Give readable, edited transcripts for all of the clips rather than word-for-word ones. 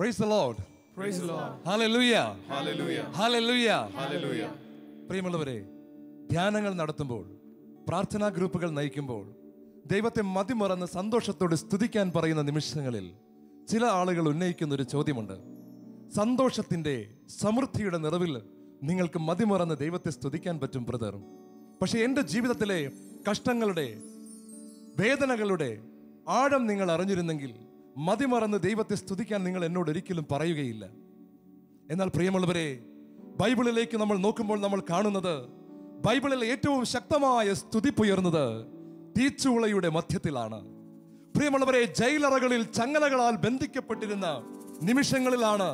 Praise the Lord. Praise the Lord. Hallelujah. Hallelujah. Hallelujah. Hallelujah. പ്രിയമുള്ളവരെ, ധ്യാനങ്ങൾ നടത്തുമ്പോൾ, പ്രാർത്ഥനാ ഗ്രൂപ്പുകൾ നയിക്കുമ്പോൾ, ദൈവത്തെ മതിമറന്ന് സന്തോഷത്തോടെ സ്തുതിക്കാൻ പറയുന്ന നിമിഷങ്ങളിൽ ചില ആളുകൾ ഉന്നയിക്കുന്ന ഒരു ചോദ്യമുണ്ട്. സന്തോഷത്തിന്റെ സമൃദ്ധിയുടെ നിറവിൽ നിങ്ങൾക്ക് മതിമറന്ന് ദൈവത്തെ സ്തുതിക്കാൻ പറ്റും ബ്രദർ. പക്ഷെ എൻ്റെ ജീവിതത്തിലെ കഷ്ടങ്ങളുടെ, വേദനകളുടെ ആഴം നിങ്ങൾ അറിഞ്ഞിരുന്നെങ്കിൽ മതിമറന്ന് ദൈവത്തെ സ്തുതിക്കാൻ നിങ്ങൾ എന്നോട് ഒരിക്കലും പറയുകയില്ല. എന്നാൽ പ്രിയമുള്ളവരെ, ബൈബിളിലേക്ക് നമ്മൾ നോക്കുമ്പോൾ നമ്മൾ കാണുന്നത്, ബൈബിളിൽ ഏറ്റവും ശക്തമായ സ്തുതിപ്പുയർന്നത് തീച്ചുളയുടെ മധ്യത്തിലാണ്. പ്രിയമുള്ളവരെ, ജയിലറകളിൽ ചങ്ങലകളാൽ ബന്ധിക്കപ്പെട്ടിരുന്ന നിമിഷങ്ങളിലാണ്,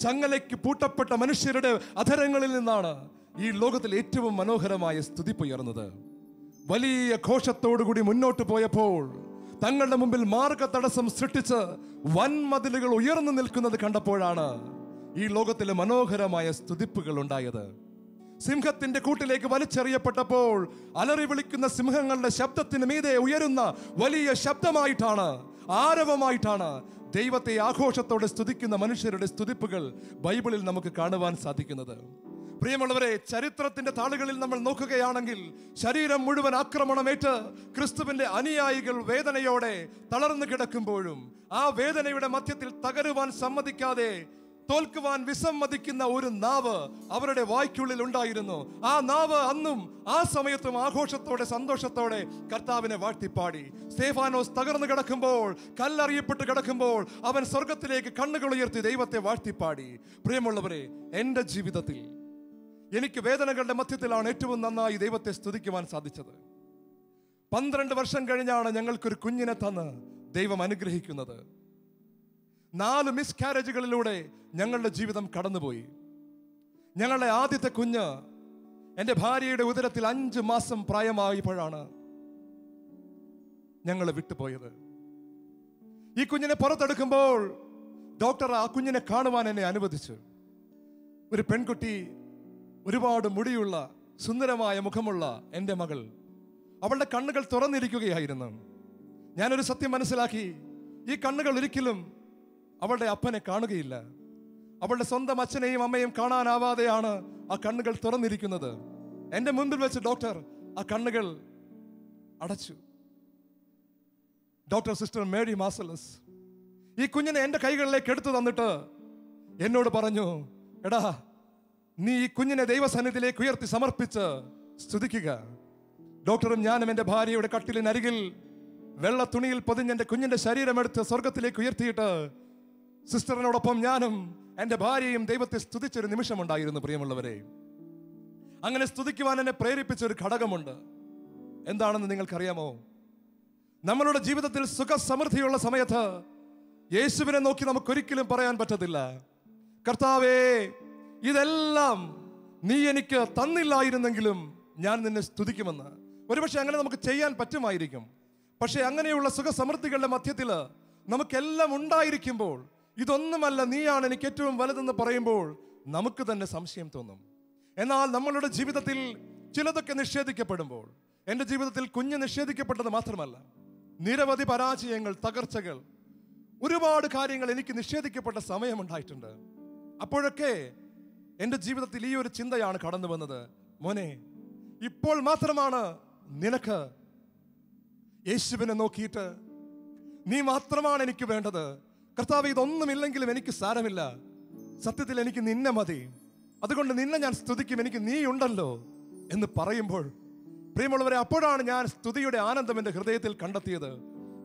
ചങ്ങലയ്ക്ക് പൂട്ടപ്പെട്ട മനുഷ്യരുടെ അധരങ്ങളിൽ നിന്നാണ് ഈ ലോകത്തിൽ ഏറ്റവും മനോഹരമായ സ്തുതിപ്പുയർന്നത്. വലിയ ഘോഷത്തോടുകൂടി മുന്നോട്ട് പോയപ്പോൾ തങ്ങളുടെ മുമ്പിൽ മാർഗ തടസ്സം സൃഷ്ടിച്ച് വൻമതിലുകൾ ഉയർന്നു നിൽക്കുന്നത് കണ്ടപ്പോഴാണ് ഈ ലോകത്തിലെ മനോഹരമായ സ്തുതിപ്പുകൾ ഉണ്ടായത്. സിംഹത്തിന്റെ കൂട്ടിലേക്ക് വലിച്ചെറിയപ്പെട്ടപ്പോൾ അലറി വിളിക്കുന്ന സിംഹങ്ങളുടെ ശബ്ദത്തിന് മീതെ ഉയരുന്ന വലിയ ശബ്ദമായിട്ടാണ്, ആരവമായിട്ടാണ് ദൈവത്തെ ആഘോഷത്തോടെ സ്തുതിക്കുന്ന മനുഷ്യരുടെ സ്തുതിപ്പുകൾ ബൈബിളിൽ നമുക്ക് കാണുവാൻ സാധിക്കുന്നത്. പ്രിയമുള്ളവരെ, ചരിത്രത്തിന്റെ താളുകളിൽ നമ്മൾ നോക്കുകയാണെങ്കിൽ ശരീരം മുഴുവൻ ആക്രമണമേറ്റ് ക്രിസ്തുവിന്റെ അനുയായികൾ വേദനയോടെ തളർന്നു കിടക്കുമ്പോഴും ആ വേദനയുടെ മധ്യത്തിൽ തകരുവാൻ സമ്മതിക്കാതെ തോൽക്കുവാൻ വിസമ്മതിക്കുന്ന ഒരു നാവ് അവരുടെ വായ്ക്കുള്ളിൽ ഉണ്ടായിരുന്നു. ആ നാവ് അന്നും ആ സമയത്തും ആഘോഷത്തോടെ, സന്തോഷത്തോടെ കർത്താവിനെ വാഴ്ത്തിപ്പാടി. സ്തേഫാനോസ് തകർന്നു കിടക്കുമ്പോൾ, കല്ലെറിയപ്പെട്ട് കിടക്കുമ്പോൾ അവൻ സ്വർഗത്തിലേക്ക് കണ്ണുകൾ ഉയർത്തി ദൈവത്തെ വാഴ്ത്തിപ്പാടി. പ്രിയമുള്ളവരെ, എൻ്റെ ജീവിതത്തിൽ എനിക്ക് വേദനകളുടെ മധ്യത്തിലാണ് ഏറ്റവും നന്നായി ദൈവത്തെ സ്തുതിക്കുവാൻ സാധിച്ചത്. 12 വർഷം കഴിഞ്ഞാണ് ഞങ്ങൾക്കൊരു കുഞ്ഞിനെ തന്ന് ദൈവം അനുഗ്രഹിക്കുന്നത്. 4 മിസ്കാരേജുകളിലൂടെ ഞങ്ങളുടെ ജീവിതം കടന്നുപോയി. ഞങ്ങളുടെ ആദ്യത്തെ കുഞ്ഞ് എൻ്റെ ഭാര്യയുടെ ഉദരത്തിൽ 5 മാസം പ്രായമായപ്പോഴാണ് ഞങ്ങൾ വിട്ടുപോയത്. ഈ കുഞ്ഞിനെ പുറത്തെടുക്കുമ്പോൾ ഡോക്ടർ ആ കുഞ്ഞിനെ കാണുവാൻ എന്നെ അനുവദിച്ചു. ഒരു പെൺകുട്ടി, ഒരുപാട് മുടിയുള്ള സുന്ദരമായ മുഖമുള്ള എൻ്റെ മകൾ, അവളുടെ കണ്ണുകൾ തുറന്നിരിക്കുകയായിരുന്നു. ഞാനൊരു സത്യം മനസ്സിലാക്കി, ഈ കണ്ണുകൾ ഒരിക്കലും അവളുടെ അപ്പനെ കാണുകയില്ല. അവളുടെ സ്വന്തം അച്ഛനെയും അമ്മയും കാണാനാവാതെയാണ് ആ കണ്ണുകൾ തുറന്നിരിക്കുന്നത്. എൻ്റെ മുമ്പിൽ വെച്ച് ഡോക്ടർ ആ കണ്ണുകൾ അടച്ചു. ഡോക്ടർ സിസ്റ്റർ മേരി മാർസലസ് ഈ കുഞ്ഞിനെ എൻ്റെ കൈകളിലേക്ക് എടുത്തു തന്നിട്ട് എന്നോട് പറഞ്ഞു, എടാ, നീ ഈ കുഞ്ഞിനെ ദൈവസന്നിധിയിലേക്ക് ഉയർത്തി സമർപ്പിച്ച് സ്തുതിക്കുക. ഡോക്ടറും ഞാനും എൻ്റെ ഭാര്യയുടെ കട്ടിലിനരികിൽ വെള്ള തുണിയിൽ പൊതിഞ്ഞ് എൻ്റെ കുഞ്ഞിൻ്റെ ശരീരമെടുത്ത് സ്വർഗത്തിലേക്ക് ഉയർത്തിയിട്ട് സിസ്റ്ററിനോടൊപ്പം ഞാനും എൻ്റെ ഭാര്യയും ദൈവത്തെ സ്തുതിച്ചൊരു നിമിഷമുണ്ടായിരുന്നു. പ്രിയമുള്ളവരെ, അങ്ങനെ സ്തുതിക്കുവാൻ എന്നെ പ്രേരിപ്പിച്ച ഒരു ഘടകമുണ്ട്. എന്താണെന്ന് നിങ്ങൾക്കറിയാമോ? നമ്മളുടെ ജീവിതത്തിൽ സുഖസമൃദ്ധിയുള്ള സമയത്ത് യേശുവിനെ നോക്കി നമുക്കൊരിക്കലും പറയാൻ പറ്റത്തില്ല, കർത്താവേ, ഇതെല്ലാം നീ എനിക്ക് തന്നില്ലായിരുന്നെങ്കിലും ഞാൻ നിന്നെ സ്തുതിക്കുമെന്ന്. ഒരുപക്ഷെ അങ്ങനെ നമുക്ക് ചെയ്യാൻ പറ്റുമായിരിക്കും. പക്ഷെ അങ്ങനെയുള്ള സുഖസമൃദ്ധികളുടെ മധ്യത്തിൽ നമുക്കെല്ലാം ഉണ്ടായിരിക്കുമ്പോൾ ഇതൊന്നുമല്ല, നീയാണ് എനിക്ക് ഏറ്റവും വലുതെന്ന് പറയുമ്പോൾ നമുക്ക് തന്നെ സംശയം തോന്നും. എന്നാൽ നമ്മളുടെ ജീവിതത്തിൽ ചിലതൊക്കെ നിഷേധിക്കപ്പെടുമ്പോൾ, എൻ്റെ ജീവിതത്തിൽ കുഞ്ഞ് നിഷേധിക്കപ്പെട്ടത് മാത്രമല്ല, നിരവധി പരാജയങ്ങൾ, തകർച്ചകൾ, ഒരുപാട് കാര്യങ്ങൾ എനിക്ക് നിഷേധിക്കപ്പെട്ട സമയമുണ്ടായിട്ടുണ്ട്. അപ്പോഴൊക്കെ എൻ്റെ ജീവിതത്തിൽ ഈ ഒരു ചിന്തയാണ് കടന്നു വന്നത്, മോനെ, ഇപ്പോൾ മാത്രമാണ് നിനക്ക് യേശുവിനെ നോക്കിയിട്ട് നീ മാത്രമാണ് എനിക്ക് വേണ്ടത്. കർത്താവ്, ഇതൊന്നുമില്ലെങ്കിലും എനിക്ക് സാരമില്ല, സത്യത്തിൽ എനിക്ക് നിന്നെ മതി, അതുകൊണ്ട് നിന്നെ ഞാൻ സ്തുതിക്കും, എനിക്ക് നീ ഉണ്ടല്ലോ എന്ന് പറയുമ്പോൾ, പ്രിയമുള്ളവരെ, അപ്പോഴാണ് ഞാൻ സ്തുതിയുടെ ആനന്ദം എൻ്റെ ഹൃദയത്തിൽ കണ്ടെത്തിയത്.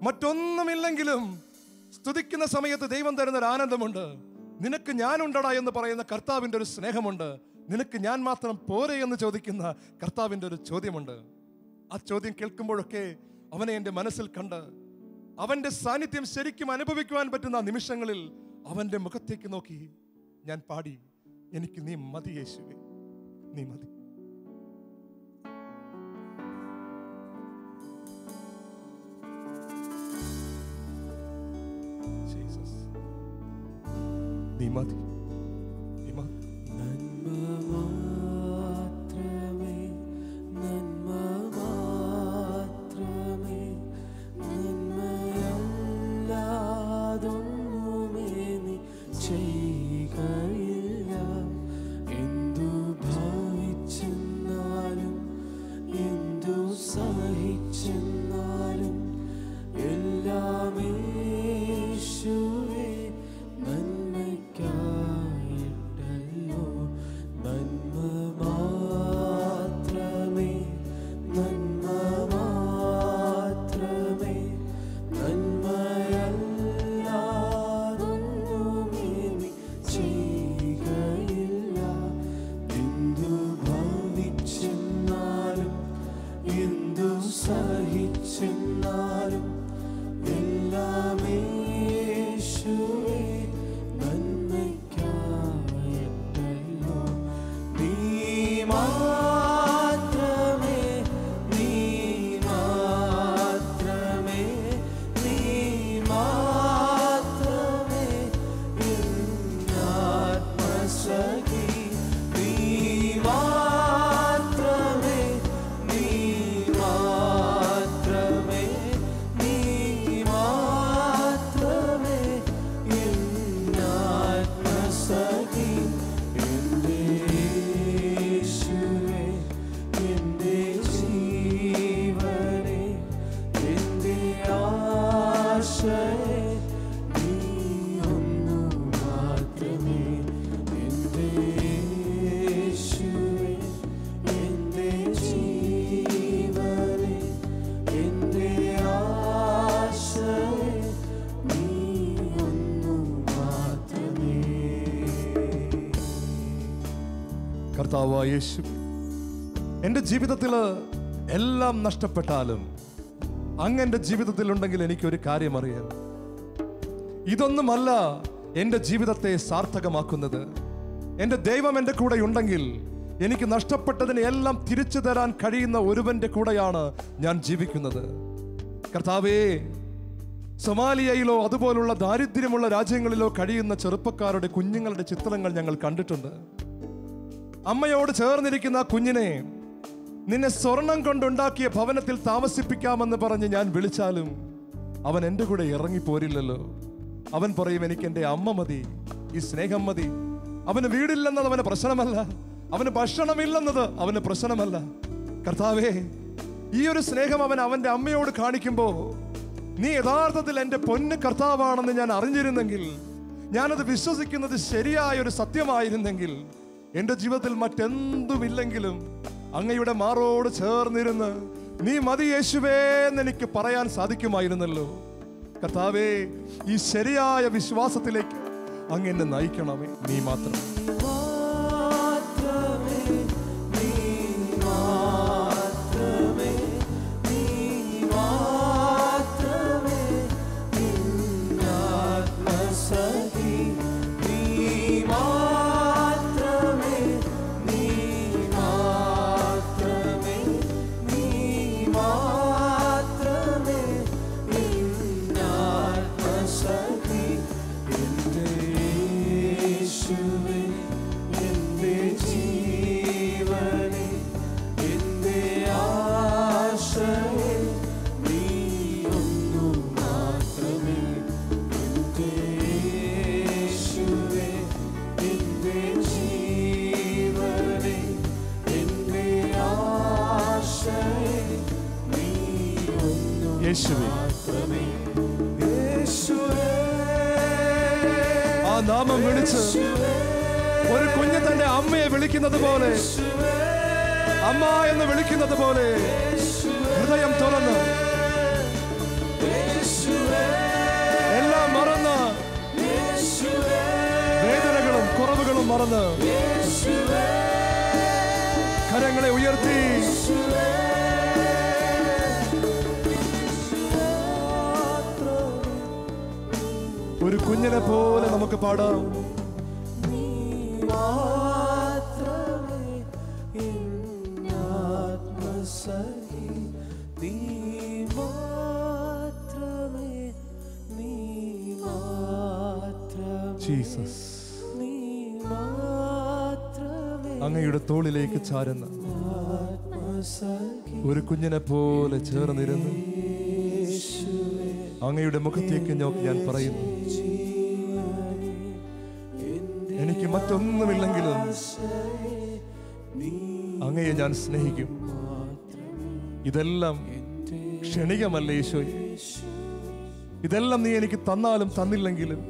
മറ്റൊന്നുമില്ലെങ്കിലും സ്തുതിക്കുന്ന സമയത്ത് ദൈവം തരുന്നൊരു ആനന്ദമുണ്ട്. നിനക്ക് ഞാനുണ്ടടാ എന്ന് പറയുന്ന കർത്താവിൻ്റെ ഒരു സ്നേഹമുണ്ട്. നിനക്ക് ഞാൻ മാത്രം പോരെ എന്ന് ചോദിക്കുന്ന കർത്താവിൻ്റെ ഒരു ചോദ്യമുണ്ട്. ആ ചോദ്യം കേൾക്കുമ്പോഴൊക്കെ അവനെ എൻ്റെ മനസ്സിൽ കണ്ട് അവൻ്റെ സാന്നിധ്യം ശരിക്കും അനുഭവിക്കുവാൻ പറ്റുന്ന നിമിഷങ്ങളിൽ അവൻ്റെ മുഖത്തേക്ക് നോക്കി ഞാൻ പാടി, എനിക്ക് നീ മതി യേശുവേ, നീ മതി. നീ മതി, നീ മതി. നന്മ മാത്രമേ, നന്മ മാത്രമേ, നന്മയല്ലാതൊന്നുമേ നീ നീ ഒന്നു മാത്രമേ. എൻ്റെ യേശുവേ, എൻ്റെ ജീവനേ, എൻ്റെ ആശയേ, നീ ഒന്നു മാത്രമേ. കർത്താവായ യേശു, എൻ്റെ ജീവിതത്തിൽ എല്ലാം നഷ്ടപ്പെട്ടാലും അങ്ങ് എൻ്റെ ജീവിതത്തിൽ ഉണ്ടെങ്കിൽ എനിക്കൊരു കാര്യം അറിയാം. ഇതൊന്നുമല്ല എൻ്റെ ജീവിതത്തെ സാർത്ഥകമാക്കുന്നത്. എൻ്റെ ദൈവം എൻ്റെ കൂടെ ഉണ്ടെങ്കിൽ എനിക്ക് നഷ്ടപ്പെട്ടതിനെ എല്ലാം തിരിച്ചു തരാൻ കഴിയുന്ന ഒരുവന്റെ കൂടെയാണ് ഞാൻ ജീവിക്കുന്നത്. കർത്താവേ, സൊമാലിയയിലോ അതുപോലുള്ള ദാരിദ്ര്യമുള്ള രാജ്യങ്ങളിലോ കഴിയുന്ന ചെറുപ്പക്കാരുടെ കുഞ്ഞുങ്ങളുടെ ചിത്രങ്ങൾ ഞങ്ങൾ കണ്ടിട്ടുണ്ട്. അമ്മയോട് ചേർന്നിരിക്കുന്ന ആ കുഞ്ഞിനെ നിന്നെ സ്വർണം കൊണ്ടുണ്ടാക്കിയ ഭവനത്തിൽ താമസിപ്പിക്കാമെന്ന് പറഞ്ഞ് ഞാൻ വിളിച്ചാലും അവൻ എൻ്റെ കൂടെ ഇറങ്ങിപ്പോരില്ലല്ലോ. അവൻ പറയും, എനിക്ക് എൻ്റെ അമ്മ മതി, ഈ സ്നേഹം മതി. അവന് വീടില്ലെന്നത് അവന് പ്രശ്നമല്ല, അവന് ഭക്ഷണമില്ലെന്നത് അവന് പ്രശ്നമല്ല. കർത്താവേ, ഈ ഒരു സ്നേഹം അവൻ അവൻ്റെ അമ്മയോട് കാണിക്കുമ്പോ നീ യഥാർത്ഥത്തിൽ എൻ്റെ പൊന്ന് കർത്താവാണെന്ന് ഞാൻ അറിഞ്ഞിരുന്നെങ്കിൽ, ഞാനത് വിശ്വസിക്കുന്നത് ശരിയായ ഒരു സത്യമായിരുന്നെങ്കിൽ, എൻ്റെ ജീവിതത്തിൽ മറ്റെന്തുമില്ലെങ്കിലും അങ്ങയുടെ മാറോട് ചേർന്നിരുന്ന് നീ മതി യേശുവേ എന്ന് എനിക്ക് പറയാൻ സാധിക്കുമായിരുന്നല്ലോ. കർത്താവേ, ഈ ശരിയായ വിശ്വാസത്തിലേക്ക് അങ്ങ് എന്നെ നയിക്കണമേ. നീ മാത്രം. ആ നാമം വിളിച്ച് ഒരു കുഞ്ഞ് തന്റെ അമ്മയെ വിളിക്കുന്നത് പോലെ, അമ്മ എന്ന് വിളിക്കുന്നത് പോലെ ഹൃദയം തുറന്ന് എല്ലാം മറന്ന്, വേദനകളും കുറവുകളും മറന്ന് കരങ്ങളെ ഉയർത്തി ഒരു കുഞ്ഞിനെ പോലെ നമുക്ക് പാടാം. ജീസസ്, അങ്ങയുടെ തോളിലേക്ക് ചാരുന്ന ഒരു കുഞ്ഞിനെ പോലെ ചേർന്നിരുന്ന് അങ്ങയുടെ മുഖത്തേക്ക് നോക്കി ഞാൻ പറയുന്നു, എനിക്ക് മറ്റൊന്നുമില്ലെങ്കിലും അങ്ങയെ ഞാൻ സ്നേഹിക്കും. ഇതെല്ലാം ക്ഷണികമല്ല ഈശോയെ. ഇതെല്ലാം നീ എനിക്ക് തന്നാലും തന്നില്ലെങ്കിലും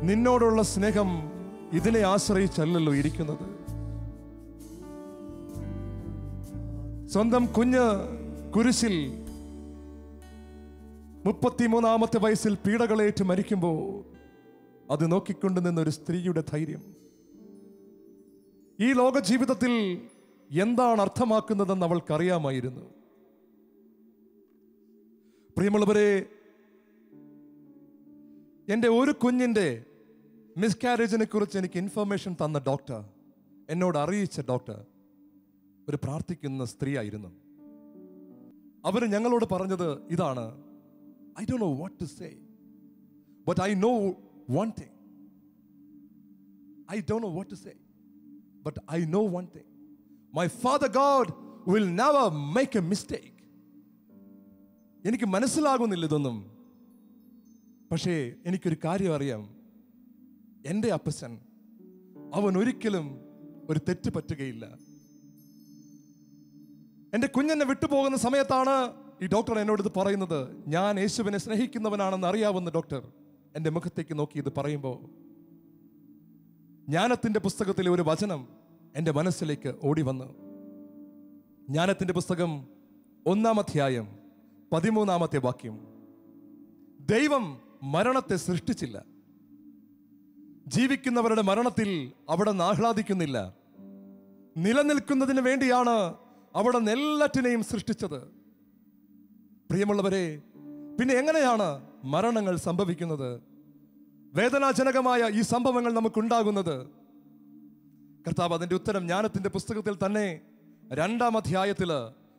നിന്നോടുള്ള സ്നേഹം ഇതിനെ ആശ്രയിച്ചല്ലല്ലോ ഇരിക്കുന്നത്. സ്വന്തം കുഞ്ഞ് കുരിശിൽ 33-ാമത്തെ വയസ്സിൽ പീഡകളേറ്റ് മരിക്കുമ്പോ അത് നോക്കിക്കൊണ്ടു നിന്ന ഒരു സ്ത്രീയുടെ ധൈര്യം ഈ ലോക ജീവിതത്തിൽ എന്താണ് അർത്ഥമാക്കുന്നതെന്ന് അവൾക്കറിയാമായിരുന്നു. പ്രിയമുള്ളവരെ, എൻ്റെ ഒരു കുഞ്ഞിൻ്റെ മിസ്കാരേജിനെ കുറിച്ച് എനിക്ക് ഇൻഫർമേഷൻ തന്ന ഡോക്ടർ, എന്നോട് അറിയിച്ച ഡോക്ടർ ഒരു പ്രാർത്ഥിക്കുന്ന സ്ത്രീ ആയിരുന്നു. അവർ ഞങ്ങളോട് പറഞ്ഞത് ഇതാണ്: I don't know what to say, but I know one thing. I don't know what to say, but I know one thing. My Father God will never make a mistake. എനിക്ക് മനസ്സിലാകുന്നില്ല ഇതൊന്നും, പക്ഷേ എനിക്കൊരു കാര്യം അറിയാം. എൻ്റെ അപ്പച്ചൻ, അവൻ ഒരിക്കലും ഒരു തെറ്റ് പറ്റുകയില്ല. എൻ്റെ കുഞ്ഞെന്നെ വിട്ടുപോകുന്ന സമയത്താണ് ഈ ഡോക്ടർ എന്നോട് ഇത് പറയുന്നത്, ഞാൻ യേശുവിനെ സ്നേഹിക്കുന്നവനാണെന്ന് അറിയാവുന്ന ഡോക്ടർ എൻ്റെ മുഖത്തേക്ക് നോക്കി ഇത് പറയുമ്പോൾ ജ്ഞാനത്തിൻ്റെ പുസ്തകത്തിലെ ഒരു വചനം എൻ്റെ മനസ്സിലേക്ക് ഓടി വന്നു. ജ്ഞാനത്തിൻ്റെ പുസ്തകം 1-ാം അധ്യായം 13-ാമത്തെ വാക്യം. ദൈവം മരണത്തെ സൃഷ്ടിച്ചില്ല, ജീവിക്കുന്നവരുടെ മരണത്തിൽ അവിടെ ആഹ്ലാദിക്കുന്നില്ല. നിലനിൽക്കുന്നതിന് വേണ്ടിയാണ് അവിടെ എല്ലാറ്റിനെയും സൃഷ്ടിച്ചത്. പ്രിയമുള്ളവരെ, പിന്നെ എങ്ങനെയാണ് മരണങ്ങൾ സംഭവിക്കുന്നത്? വേദനാജനകമായ ഈ സംഭവങ്ങൾ നമുക്കുണ്ടാകുന്നത്? കർത്താവ് അതിൻ്റെ ഉത്തരം ജ്ഞാനത്തിൻ്റെ പുസ്തകത്തിൽ തന്നെ 2-ാം അധ്യായത്തിൽ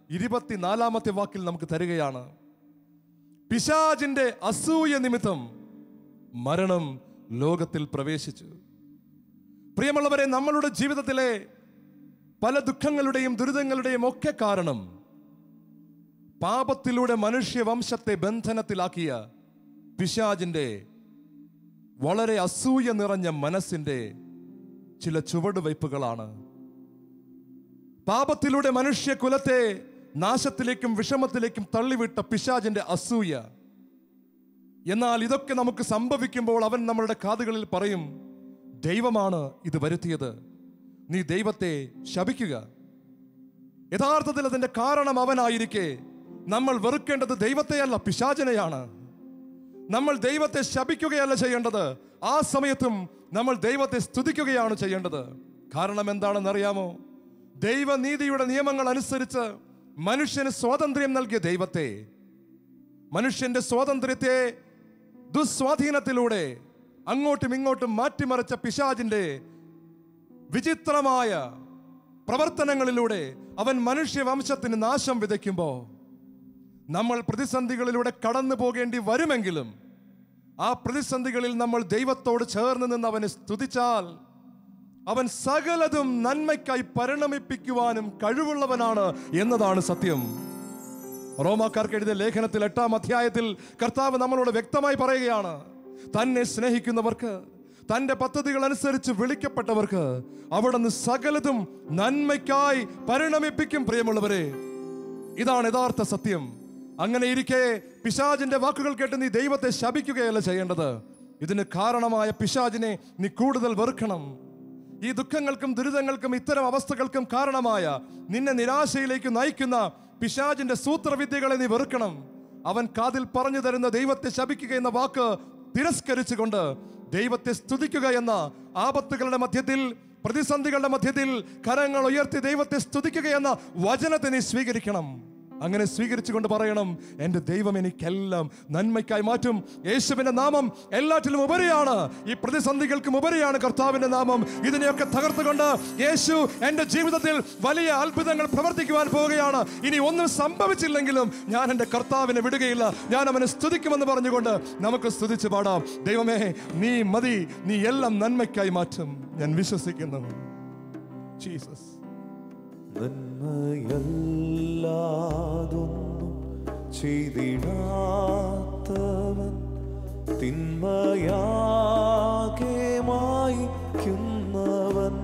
24-ാമത്തെ വാക്കിൽ നമുക്ക് തരികയാണ്. പിശാചിന്റെ അസൂയ നിമിത്തം മരണം ലോകത്തിൽ പ്രവേശിച്ചു. പ്രിയമുള്ളവരെ, നമ്മളുടെ ജീവിതത്തിലെ പല ദുഃഖങ്ങളുടെയും ദുരിതങ്ങളുടെയും ഒക്കെ കാരണം പാപത്തിലൂടെ മനുഷ്യവംശത്തെ ബന്ധനത്തിലാക്കിയ പിശാചിന്റെ വളരെ അസൂയ നിറഞ്ഞ മനസ്സിന്റെ ചില ചുവടുവയ്പ്പുകളാണ്. പാപത്തിലൂടെ മനുഷ്യകുലത്തെ നാശത്തിലേക്കും വിഷമത്തിലേക്കും തള്ളിവിട്ട പിശാചിന്റെ അസൂയ. എന്നാൽ ഇതൊക്കെ നമുക്ക് സംഭവിക്കുമ്പോൾ അവൻ നമ്മളുടെ കാതുകളിൽ പറയും, ദൈവമാണ് ഇത് വരുത്തിയത്, നീ ദൈവത്തെ ശപിക്കുക. യഥാർത്ഥത്തിൽ അതിന്റെ കാരണം അവനായിരിക്കെ നമ്മൾ വെറുക്കേണ്ടത് ദൈവത്തെയല്ല, പിശാചിനെയാണ്. നമ്മൾ ദൈവത്തെ ശപിക്കുകയല്ല ചെയ്യേണ്ടത്, ആ സമയത്തും നമ്മൾ ദൈവത്തെ സ്തുതിക്കുകയാണ് ചെയ്യേണ്ടത്. കാരണം എന്താണെന്ന് അറിയാമോ? ദൈവനീതിയുടെ നിയമങ്ങൾ അനുസരിച്ച് മനുഷ്യന് സ്വാതന്ത്ര്യം നൽകിയ ദൈവത്തെ, മനുഷ്യന്റെ സ്വാതന്ത്ര്യത്തെ ദുസ്വാധീനത്തിലൂടെ അങ്ങോട്ടും ഇങ്ങോട്ടും മാറ്റിമറിച്ച പിശാചിന്റെ വിചിത്രമായ പ്രവർത്തനങ്ങളിലൂടെ അവൻ മനുഷ്യവംശത്തിന് നാശം വിതയ്ക്കുമ്പോൾ നമ്മൾ പ്രതിസന്ധികളിലൂടെ കടന്നു പോകേണ്ടി വരുമെങ്കിലും ആ പ്രതിസന്ധികളിൽ നമ്മൾ ദൈവത്തോട് ചേർന്ന് നിന്ന് അവനെ സ്തുതിച്ചാൽ അവൻ സകലതും നന്മയ്ക്കായി പരിണമിപ്പിക്കുവാനും കഴിവുള്ളവനാണ് എന്നതാണ് സത്യം. റോമാക്കാർക്ക് എഴുതിയ ലേഖനത്തിൽ 8-ാം അധ്യായത്തിൽ കർത്താവ് നമ്മളോട് വ്യക്തമായി പറയുകയാണ്, തന്നെ സ്നേഹിക്കുന്നവർക്ക്, തന്റെ പദ്ധതികൾ അനുസരിച്ച് വിളിക്കപ്പെട്ടവർക്ക് അവിടുന്ന് സകലതും നന്മയ്ക്കായി പരിണമിപ്പിക്കും. പ്രിയമുള്ളവരെ, ഇതാണ് യഥാർത്ഥ സത്യം. അങ്ങനെ ഇരിക്കെ പിശാചിന്റെ വാക്കുകൾ കേട്ട് നീ ദൈവത്തെ ശപിക്കുകയല്ല ചെയ്യേണ്ടത്. ഇതിന് കാരണമായ പിശാചിനെ നീ കൂടുതൽ വെറുക്കണം. ഈ ദുഃഖങ്ങൾക്കും ദുരിതങ്ങൾക്കും ഇത്തരം അവസ്ഥകൾക്കും കാരണമായ നിന്നെ നിരാശയിലേക്ക് നയിക്കുന്ന പിശാചിന്റെ സൂത്രവിദ്യകളെ നീ വെറുക്കണം. അവൻ കാതിൽ പറഞ്ഞു തരുന്ന ദൈവത്തെ ശപിക്കുക എന്ന വാക്ക് തിരസ്കരിച്ചുകൊണ്ട് ദൈവത്തെ സ്തുതിക്കുക എന്ന ആപത്തുകളുടെ മധ്യത്തിൽ, പ്രതിസന്ധികളുടെ മധ്യത്തിൽ കരങ്ങൾ ഉയർത്തി ദൈവത്തെ സ്തുതിക്കുക എന്ന വചനത്തെ നീ സ്വീകരിക്കണം. അങ്ങനെ സ്വീകരിച്ചുകൊണ്ട് പറയണം, എൻ്റെ ദൈവം എനിക്കെല്ലാം നന്മയ്ക്കായി മാറ്റും. യേശുവിന്റെ നാമം എല്ലാറ്റിലും ഉപരിയാണ്, ഈ പ്രതിസന്ധികൾക്കും ഉപരിയാണ് കർത്താവിന്റെ നാമം. ഇതിനെയൊക്കെ തകർത്തുകൊണ്ട് യേശു എൻ്റെ ജീവിതത്തിൽ വലിയ അത്ഭുതങ്ങൾ പ്രവർത്തിക്കുവാൻ പോവുകയാണ്. ഇനി ഒന്നും സംഭവിച്ചില്ലെങ്കിലും ഞാൻ എൻ്റെ കർത്താവിനെ വിടുകയില്ല, ഞാൻ അവനെ സ്തുതിക്കുമെന്ന് പറഞ്ഞുകൊണ്ട് നമുക്ക് സ്തുതിച്ച് പാടാം. ദൈവമേ, നീ മതി, നീ എല്ലാം നന്മയ്ക്കായി മാറ്റും, ഞാൻ വിശ്വസിക്കുന്നു. ജീസസ്. നന്മയല്ലാതൊന്നും ചെയ്തിടാത്തവൻ തിന്മയാകെ മായ്ക്കുന്നവൻ,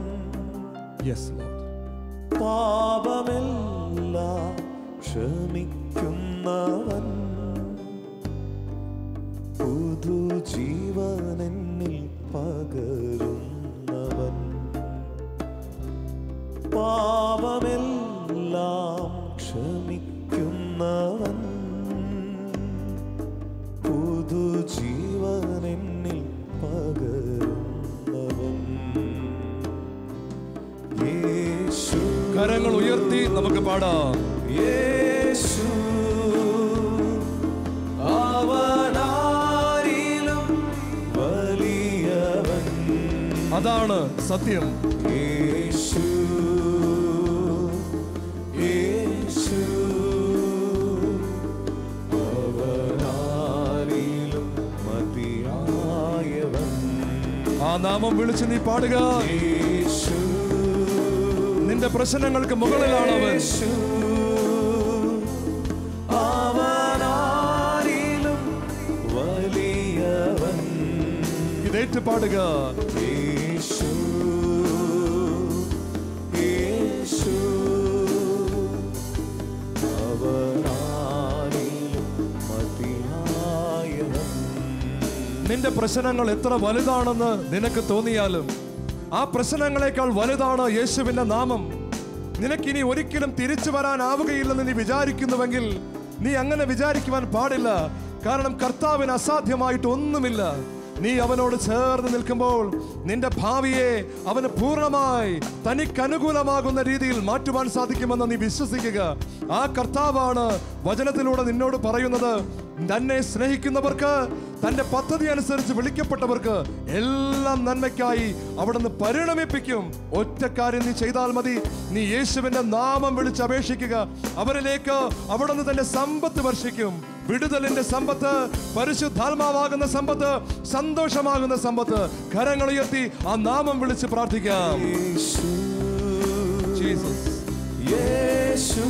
പാപമെല്ലാം ക്ഷമിക്കുന്നവൻ, പുതുജീവനെന്നിൽ പകരുന്നവൻ, പാപമെല്ലാം ക്ഷമിക്കുന്നവൻ, പുതുജീവനെന്നിൽ പകരുന്നവൻ, യേശു. കരങ്ങൾ ഉയർത്തി നമുക്ക് പാടാം. യേശു അവനാരിലും വലിയവൻ, അതാണ് സത്യം. യേശു യേശു അവനാരിലും മതിയായവൻ. ആ നാമം വിളിച്ച് നീ പാടുക. യേശു നിന്റെ പ്രശ്നങ്ങൾക്ക് മുകളിലാണ് അവൻ. അവനാരിലും വലിയവൻ. ഇതേറ്റ് പാടുക. യേശു യേശു അവനാരിലും നിന്റെ പ്രശ്നങ്ങൾ എത്ര വലുതാണെന്ന് നിനക്ക് തോന്നിയാലും ആ പ്രശ്നങ്ങളെക്കാൾ വലുതാണ് യേശുവിന്റെ നാമം. നിനക്കിനി ഒരിക്കലും തിരിച്ചു വരാനാവുകയില്ലെന്ന് നീ വിചാരിക്കുന്നുവെങ്കിൽ നീ അങ്ങനെ വിചാരിക്കുവാൻ പാടില്ല. കാരണം കർത്താവിന് അസാധ്യമായിട്ട് ഒന്നുമില്ല. നീ അവനോട് ചേർന്ന് നിൽക്കുമ്പോൾ നിന്റെ ഭാവിയെ അവന് പൂർണ്ണമായി തനിക്കനുകൂലമാകുന്ന രീതിയിൽ മാറ്റുവാൻ സാധിക്കുമെന്ന് നീ വിശ്വസിക്കുക. ആ കർത്താവാണ് വചനത്തിലൂടെ നിന്നോട് പറയുന്നത്, തന്നെ സ്നേഹിക്കുന്നവർക്ക്, തന്റെ പദ്ധതി അനുസരിച്ച് വിളിക്കപ്പെട്ടവർക്ക് എല്ലാം നന്മയ്ക്കായി അവിടുന്ന് പരിണമിപ്പിക്കും. ഒറ്റ കാര്യം നീ ചെയ്താൽ മതി. നീ യേശുവിന്റെ നാമം വിളിച്ചപേക്ഷിക്കുക. അവരിലേക്ക് അവിടുന്ന് തന്റെ സമ്പത്ത് വർഷിക്കും. വിടുതലിന്റെ സമ്പത്ത്, പരിശുദ്ധാത്മാവാകുന്ന സമ്പത്ത്, സന്തോഷമാകുന്ന സമ്പത്ത്. കരങ്ങൾ ഉയർത്തി ആ നാമം വിളിച്ച് പ്രാർത്ഥിക്കാം. ജീസസ്, യേശു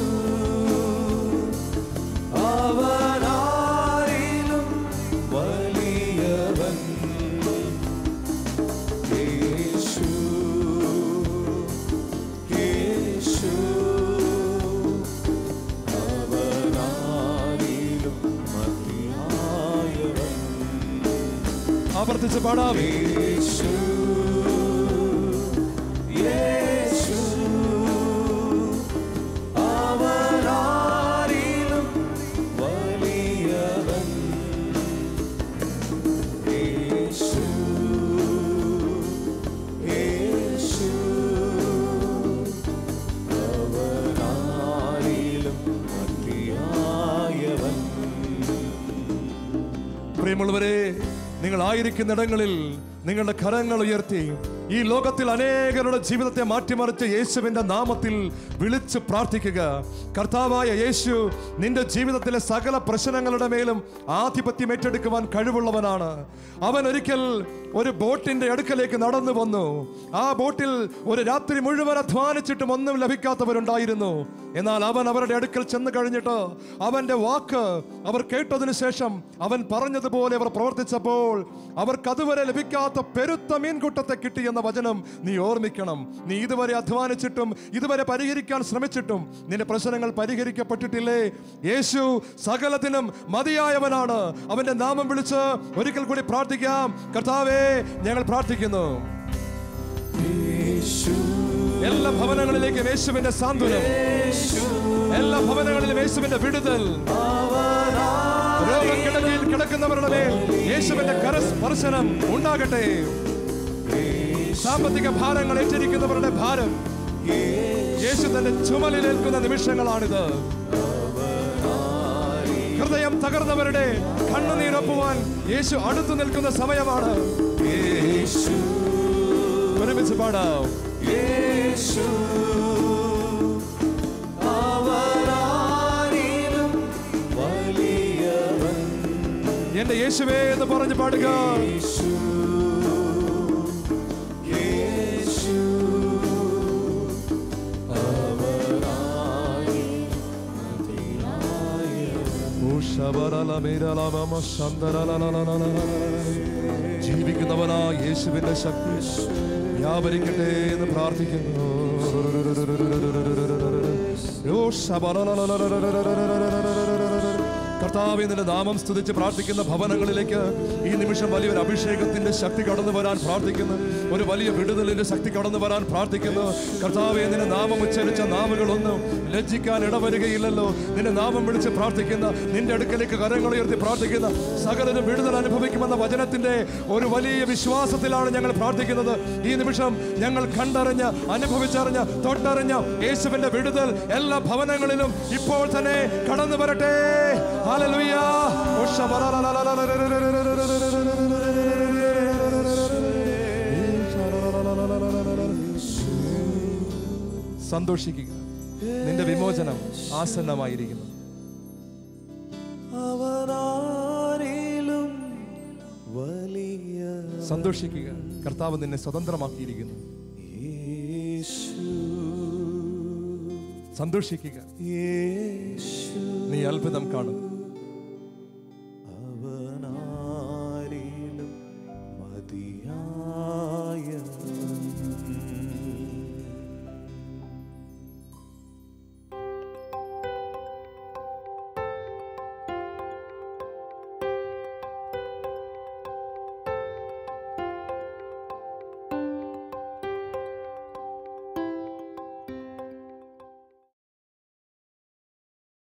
അവനാരിലും വലിയവൻ. യേശു യേശു അവനാരിലും മതിയായവൻ. ആവർത്തിച്ച് പാടാം. യേശു യേശു അവനാരിലും വലിയവൻ. യേശു യേശു അവനാരിലും മതിയായവൻ. പ്രിയമുള്ളവരെ, നിങ്ങൾ ആയിരിക്കുന്നിടങ്ങളിൽ നിങ്ങളുടെ കരങ്ങൾ ഉയർത്തി ഈ ലോകത്തിൽ അനേകരുടെ ജീവിതത്തെ മാറ്റിമറിച്ച യേശുവിന്റെ നാമത്തിൽ വിളിച്ച് പ്രാർത്ഥിക്കുക. കർത്താവായ യേശു നിന്റെ ജീവിതത്തിലെ സകല പ്രശ്നങ്ങളുടെ മേലും ആധിപത്യം ഏറ്റെടുക്കുവാൻ കഴിവുള്ളവനാണ്. അവൻ ഒരിക്കൽ ഒരു ബോട്ടിന്റെ അടുക്കലേക്ക് നടന്നു വന്നു. ആ ബോട്ടിൽ ഒരു രാത്രി മുഴുവൻ അധ്വാനിച്ചിട്ടും ഒന്നും ലഭിക്കാത്തവരുണ്ടായിരുന്നു. എന്നാൽ അവൻ അവരുടെ അടുക്കൽ ചെന്ന് കഴിഞ്ഞിട്ട് അവന്റെ വാക്ക് അവർ കേട്ടതിനു ശേഷം അവൻ പറഞ്ഞതുപോലെ അവർ പ്രവർത്തിച്ചപ്പോൾ അവർക്ക് അതുവരെ ലഭിക്കാത്ത പെരുത്ത മീൻകൂട്ടത്തെ കിട്ടിയെന്ന വചനം നീ ഓർമ്മിക്കണം. നീ ഇതുവരെ അധ്വാനിച്ചിട്ടും ഇതുവരെ പരിഹരിക്കാൻ ശ്രമിച്ചിട്ടും നിന്റെ പ്രശ്നങ്ങൾ പരിഹരിക്കപ്പെട്ടിട്ടില്ലേ? യേശു സകലത്തിനും മതിയായവനാണ്. അവന്റെ നാമം വിളിച്ച് ഒരിക്കൽ കൂടി പ്രാർത്ഥിക്കാം. കർത്താവേ, ഞങ്ങൾ പ്രാർത്ഥിക്കുന്നു. എല്ലാ ഭവനങ്ങളിലേക്കും യേശുവിന്റെ സാന്ത്വനം, എല്ലാ ഭവനങ്ങളിലും യേശുവിന്റെ വിടുതൽ, രോഗക്കിടക്കയിൽ കിടക്കുന്നവരുടെ മേൽ യേശുവിന്റെ കരസ്പർശനം ഉണ്ടാകട്ടെ. സാമ്പത്തിക ഭാരങ്ങൾ ഏറ്റിരിക്കുന്നവരുടെ ഭാരം യേശു തന്റെ ചുമലിലേൽക്കുന്ന നിമിഷങ്ങളാണിത്. ഹൃദയം തകർന്നവരുടെ കണ്ണുനീരൊപ്പുവാൻ യേശു അടുത്തു നിൽക്കുന്ന സമയമാണ്. ഒരുമിച്ച് പാടാം. യേശു അവനാരിലും വലിയവൻ. എന്റെ യേശുവേ എന്ന് പറഞ്ഞ് പാടുക. യേശു യേശു അവനാരിലും മതിയായവൻ. ജീവിക്കുന്നവനാ യേശുവിന്റെ ശക്തി വ്യാപരിക്കട്ടെ എന്ന് പ്രാർത്ഥിക്കുന്നു. കർത്താവേ, നിന്റെ നാമം സ്തുതിച്ച് പ്രാർത്ഥിക്കുന്ന ഭവനങ്ങളിലേക്ക് ഈ നിമിഷം വലിയൊരു അഭിഷേകത്തിന്റെ ശക്തി കടന്നു വരാൻ പ്രാർത്ഥിക്കുന്നു. ഒരു വലിയ വിടുതലിന്റെ ശക്തി കടന്നു വരാൻ പ്രാർത്ഥിക്കുന്നു. കർത്താവേ, നിന്റെ നാമം ഉച്ചരിച്ച നാവുകളൊന്നും ലജ്ജിക്കാൻ ഇടവരുകയില്ലല്ലോ. നിന്റെ നാമം വിളിച്ച് പ്രാർത്ഥിക്കുന്ന, നിന്റെ അടുക്കലേക്ക് കരങ്ങൾ ഉയർത്തി പ്രാർത്ഥിക്കുന്ന സകലരും വിടുതൽ അനുഭവിക്കുമെന്ന വചനത്തിന്റെ ഒരു വലിയ വിശ്വാസത്തിലാണ് ഞങ്ങൾ പ്രാർത്ഥിക്കുന്നത്. ഈ നിമിഷം ഞങ്ങൾ കണ്ടറിഞ്ഞ്, അനുഭവിച്ചറിഞ്ഞ്, തൊട്ടറിഞ്ഞ യേശുവിന്റെ വിടുതൽ എല്ലാ ഭവനങ്ങളിലും ഇപ്പോൾ തന്നെ കടന്നു വരട്ടെ. ഹല്ലേലൂയ. സന്തോഷിക്കുക, നിന്റെ വിമോചനം ആസന്നമായിരിക്കുന്നു. അവനാരിലും വലിയ സന്തോഷിക്കുക, കർത്താവ് നിന്നെ സ്വതന്ത്രമാക്കിയിരിക്കുന്നു. യേശു സന്തോഷിക്കുക, യേശു നീ അത്ഭുതം കാണും.